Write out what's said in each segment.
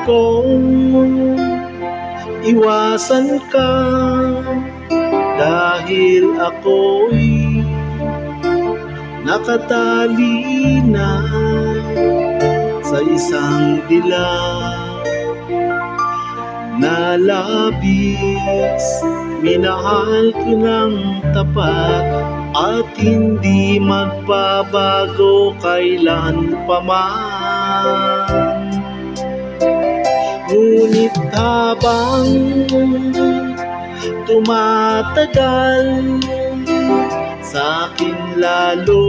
kong iwasan ka, dahil ako'y nakatali na sa isang dilag na labis. Minahal ko ng tapat at hindi magbabago kailan pa man. Ngunit habang tumatagal, sa'kin lalo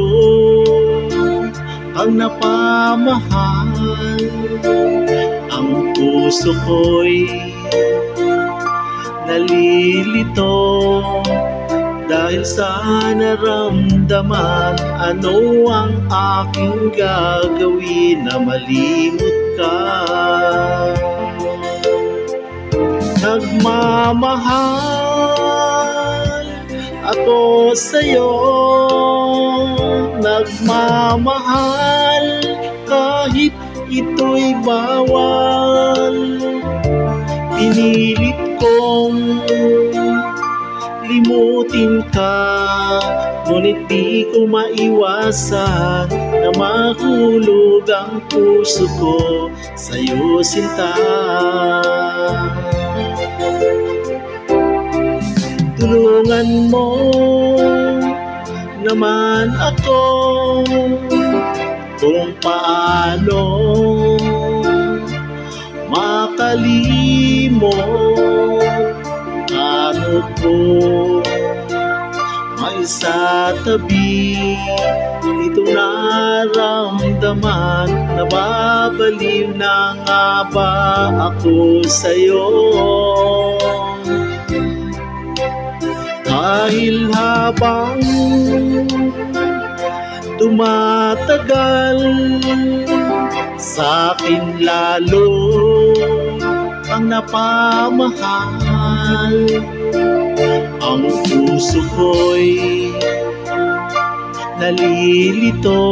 ang napamahal. Ang puso ko'y nalilito dahil sa naramdaman. Ano ang aking gagawin na malimot ka? Nagmamahal ako sa'yo, nagmamahal kahit ito'y bawal. Pinilit kong limutin ka, ngunit di ko maiwasan na mahulog ang puso ko sa'yo, sinta. Tulungan mo naman ako kung paano makalimot. Ano ko may sa tabi itong naramdaman, nababaliw na nga ba ako sa'yo? Dahil habang tumatagal, sa'kin lalo ang napamahal. Ang puso ko'y nalilito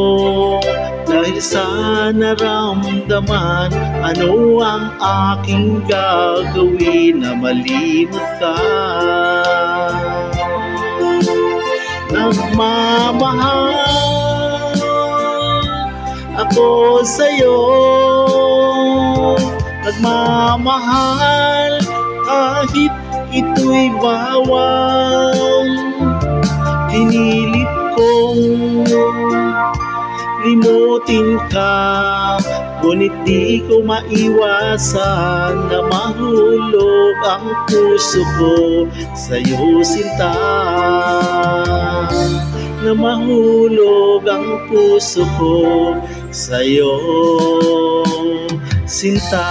dahil sa naramdaman. Ano ang aking gagawin na malimot ka? Nagmamahal ako sa'yo, nagmamahal kahit ito'y bawal. Pinilit kong limutin ka, ngunit di ko maiwasan na mahulog ang puso ko sa'yo, sinta. Na mahulog ang puso ko sa'yo, sinta.